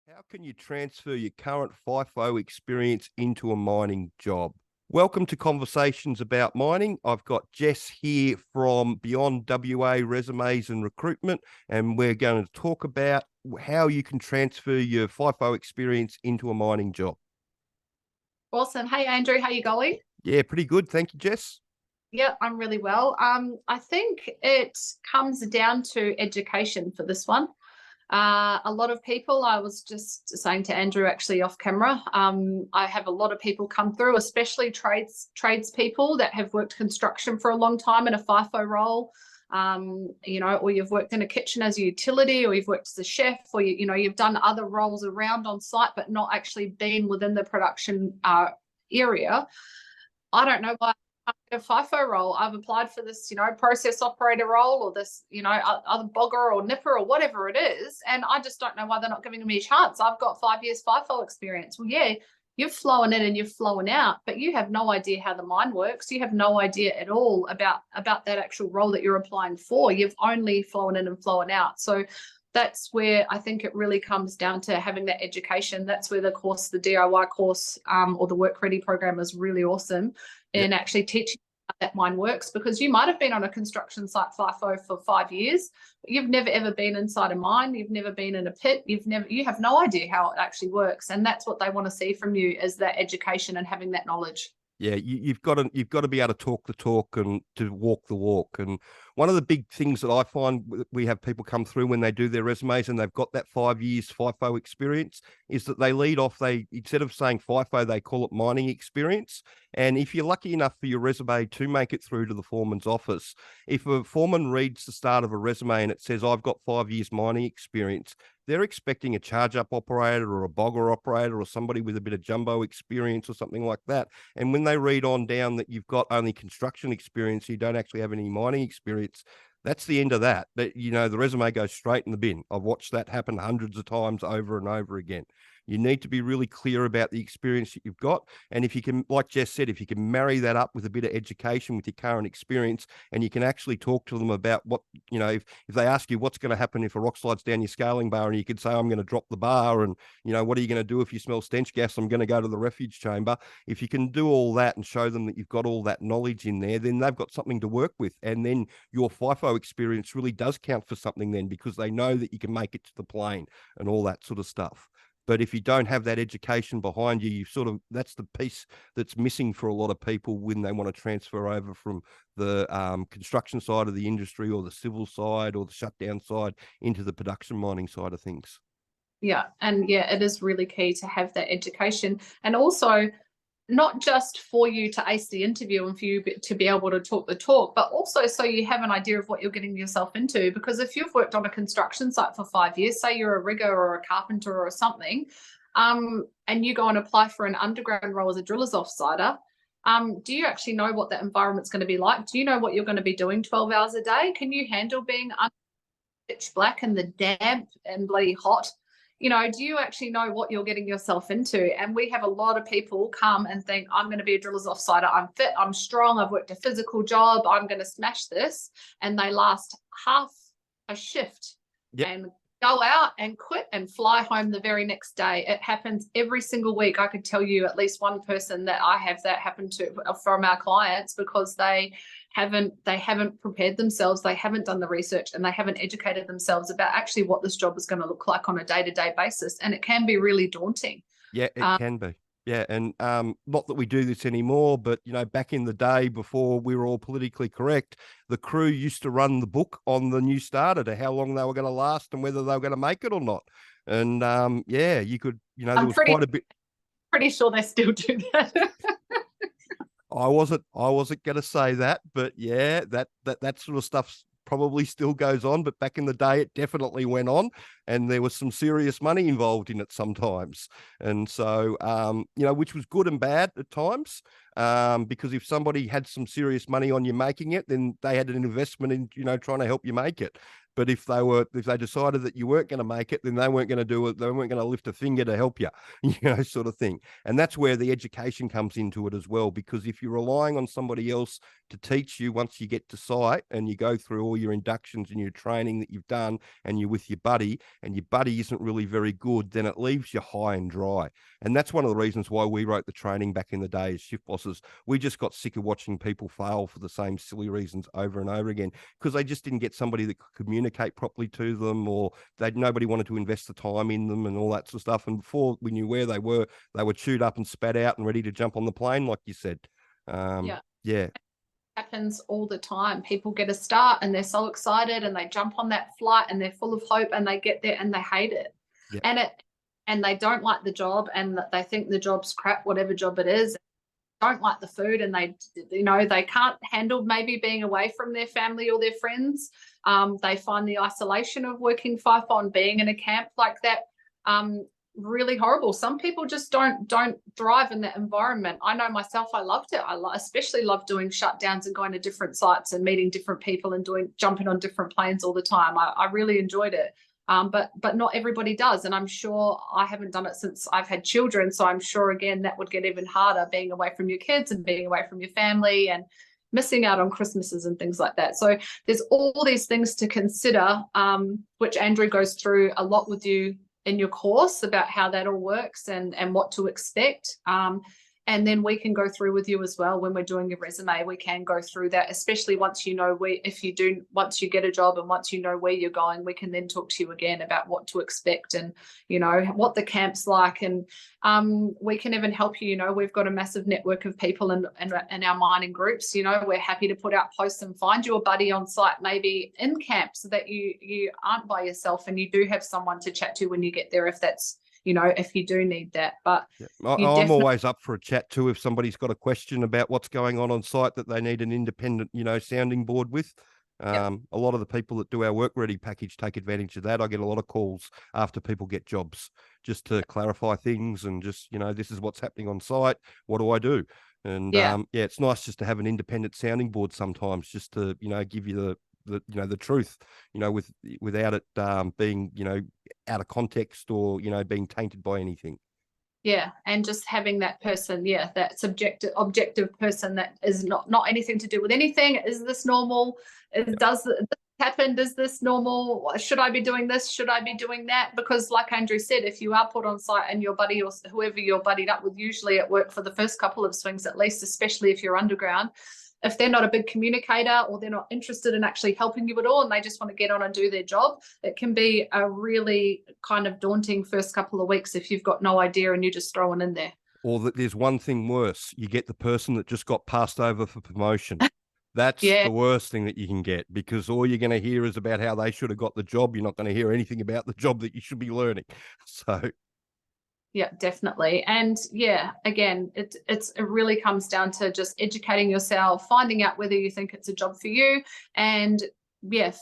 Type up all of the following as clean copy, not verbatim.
How can you transfer your current FIFO experience into a mining job? Welcome to Conversations About Mining. I've got Jess here from Beyond WA Resumes and Recruitment, and we're going to talk about how you can transfer your FIFO experience into a mining job. Awesome. Hey, Andrew, how you going? Yeah, pretty good. Thank you, Jess. Yeah, I'm really well. I think it comes down to education for this one. A lot of people, I was just saying to Andrew actually off camera, I have a lot of people come through, especially tradespeople that have worked construction for a long time in a FIFO role, or you've worked in a kitchen as a utility, or you've worked as a chef, or you've done other roles around on site, but not actually been within the production area. I don't know why a FIFO role. I've applied for this, process operator role or this, other bogger or nipper or whatever it is. And I just don't know why they're not giving me a chance. I've got 5 years FIFO experience. Well, yeah, you've flown in and you've flown out, but you have no idea how the mine works. You have no idea at all about that actual role that you're applying for. You've only flown in and flown out. So that's where I think it really comes down to having that education. That's where the DIY course, or the Work Ready program is really awesome in actually teaching how that mine works, because you might have been on a construction site FIFO for 5 years, but you've never ever been inside a mine. You've never been in a pit. You have no idea how it actually works. And that's what they want to see from you, is that education and having that knowledge. Yeah, you've got to be able to talk the talk and to walk the walk. And one of the big things that I find we have people come through when they do their resumes and they've got that 5 years FIFO experience is that they lead off, instead of saying FIFO, they call it mining experience. And if you're lucky enough for your resume to make it through to the foreman's office, if a foreman reads the start of a resume and it says, I've got 5 years mining experience, they're expecting a charge-up operator or a bogger operator or somebody with a bit of jumbo experience or something like that. And when they read on down that you've got only construction experience, you don't actually have any mining experience, that's the end of that. But, the resume goes straight in the bin. I've watched that happen hundreds of times over and over again. You need to be really clear about the experience that you've got. And if you can, like Jess said, if you can marry that up with a bit of education with your current experience, and you can actually talk to them about what, if they ask you what's going to happen if a rock slides down your scaling bar, and you could say, I'm going to drop the bar, and, what are you going to do if you smell stench gas? I'm going to go to the refuge chamber. If you can do all that and show them that you've got all that knowledge in there, then they've got something to work with. And then your FIFO experience really does count for something then, because they know that you can make it to the plane and all that sort of stuff. But if you don't have that education behind you, that's the piece that's missing for a lot of people when they want to transfer over from the construction side of the industry or the civil side or the shutdown side into the production mining side of things. Yeah. And yeah, it is really key to have that education. And also, not just for you to ace the interview and for you to be able to talk the talk, but also so you have an idea of what you're getting yourself into. Because if you've worked on a construction site for 5 years, say you're a rigger or a carpenter or something, and you go and apply for an underground role as a driller's offsider, do you actually know what that environment's going to be like? Do you know what you're going to be doing 12 hours a day? Can you handle being pitch black and the damp and bloody hot? Do you actually know what you're getting yourself into? And we have a lot of people come and think, I'm going to be a driller's offsider. I'm fit, I'm strong, I've worked a physical job, I'm going to smash this. And they last half a shift and go out and quit and fly home the very next day. It happens every single week. I could tell you at least one person that I have that happened to from our clients, because they haven't prepared themselves, they haven't done the research, and they haven't educated themselves about actually what this job is going to look like on a day-to-day basis. And it can be really daunting. Yeah, it can be. Yeah, and not that we do this anymore, but back in the day before we were all politically correct, the crew used to run the book on the new starter to how long they were going to last and whether they were going to make it or not. And you could, there was quite a bit. Pretty sure they still do that. I wasn't going to say that, but yeah, that sort of stuff probably still goes on. But back in the day, it definitely went on, and there was some serious money involved in it sometimes. And so, which was good and bad at times, because if somebody had some serious money on you making it, then they had an investment in, trying to help you make it. But if they decided that you weren't going to make it, then they weren't going to do it. They weren't going to lift a finger to help you, sort of thing. And that's where the education comes into it as well, because if you're relying on somebody else to teach you once you get to site and you go through all your inductions and your training that you've done and you're with your buddy and your buddy isn't really very good, then it leaves you high and dry. And that's one of the reasons why we wrote the training back in the day as shift bosses. We just got sick of watching people fail for the same silly reasons over and over again, because they just didn't get somebody that could communicate properly to them, or nobody wanted to invest the time in them and all that sort of stuff. And before we knew where they were chewed up and spat out and ready to jump on the plane, like you said. Yeah. Happens all the time. People get a start and they're so excited and they jump on that flight and they're full of hope and they get there and they hate it. Yeah. And they don't like the job and they think the job's crap, whatever job it is. Don't like the food and they can't handle maybe being away from their family or their friends. They find the isolation of working FIFO and being in a camp like that really horrible. Some people just don't thrive in that environment. I know myself, I loved it. I especially loved doing shutdowns and going to different sites and meeting different people and jumping on different planes all the time. I really enjoyed it. But not everybody does. And I'm sure I haven't done it since I've had children. So I'm sure, again, that would get even harder, being away from your kids and being away from your family and missing out on Christmases and things like that. So there's all these things to consider, which Andrew goes through a lot with you in your course about how that all works and what to expect. And then we can go through with you as well when we're doing your resume. We can go through that, especially once you know once you get a job and once you know where you're going, we can then talk to you again about what to expect and what the camp's like. And we can even help you. We've got a massive network of people in our mining groups. We're happy to put out posts and find you a buddy on site, maybe in camp, so that you aren't by yourself and you do have someone to chat to when you get there, if that's if you do need that. But I'm always up for a chat too if somebody's got a question about what's going on site that they need an independent sounding board with. A lot of the people that do our work ready package take advantage of that. I get a lot of calls after people get jobs just to clarify things and just this is what's happening on site, what do I do? And it's nice just to have an independent sounding board sometimes, just to give you the truth, without it being out of context or being tainted by anything. And just having that person, that objective person that is not anything to do with anything. Is this normal? Does this happen? Is this normal? Should I be doing this? Should I be doing that? Because like Andrew said, if you are put on site and your buddy or whoever you're buddied up with, usually at work for the first couple of swings at least, especially if you're underground, if they're not a big communicator or they're not interested in actually helping you at all and they just want to get on and do their job, it can be a really kind of daunting first couple of weeks if you've got no idea and you're just throwing in there. Or that there's one thing worse. You get the person that just got passed over for promotion. That's the worst thing that you can get, because all you're going to hear is about how they should have got the job. You're not going to hear anything about the job that you should be learning. So... Yeah, definitely. And again, it really comes down to just educating yourself, finding out whether you think it's a job for you, and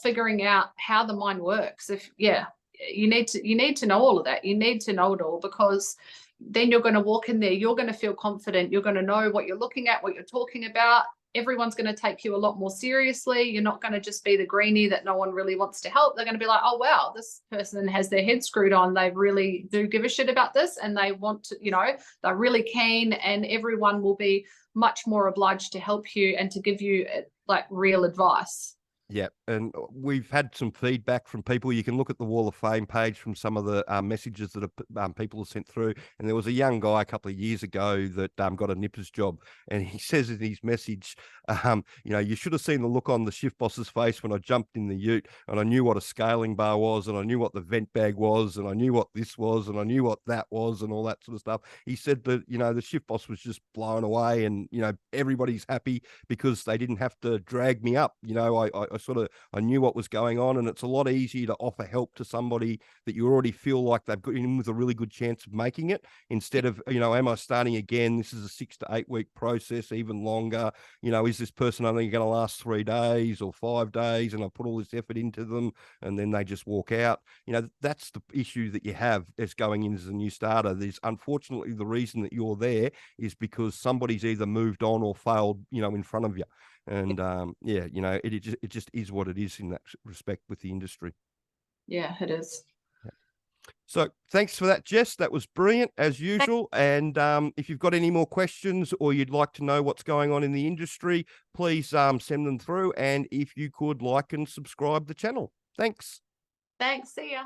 figuring out how the mine works. You need to know all of that. You need to know it all, because then you're going to walk in there, you're going to feel confident, you're going to know what you're looking at, what you're talking about. Everyone's going to take you a lot more seriously. You're not going to just be the greenie that no one really wants to help. They're going to be like, oh, wow, this person has their head screwed on. They really do give a shit about this and they want to, they're really keen, and everyone will be much more obliged to help you and to give you like real advice. Yeah, and we've had some feedback from people. You can look at the Wall of Fame page from some of the messages that people have sent through. And there was a young guy a couple of years ago that got a nipper's job. And he says in his message, you should have seen the look on the shift boss's face when I jumped in the ute and I knew what a scaling bar was and I knew what the vent bag was and I knew what this was and I knew what that was and all that sort of stuff. He said that, the shift boss was just blown away and, everybody's happy because they didn't have to drag me up. I knew what was going on, and it's a lot easier to offer help to somebody that you already feel like they've got in with a really good chance of making it, instead of, am I starting again? This is a 6 to 8 week process, even longer. Is this person only going to last 3 days or 5 days? And I put all this effort into them and then they just walk out. That's the issue that you have as going in as a new starter. There's unfortunately the reason that you're there is because somebody's either moved on or failed, in front of you. And yeah, you know, it just is what it is in that respect with the industry. Yeah, it is. So thanks for that, Jess. That was brilliant as usual. And if you've got any more questions or you'd like to know what's going on in the industry, please send them through. And if you could like and subscribe the channel. Thanks. Thanks. See ya.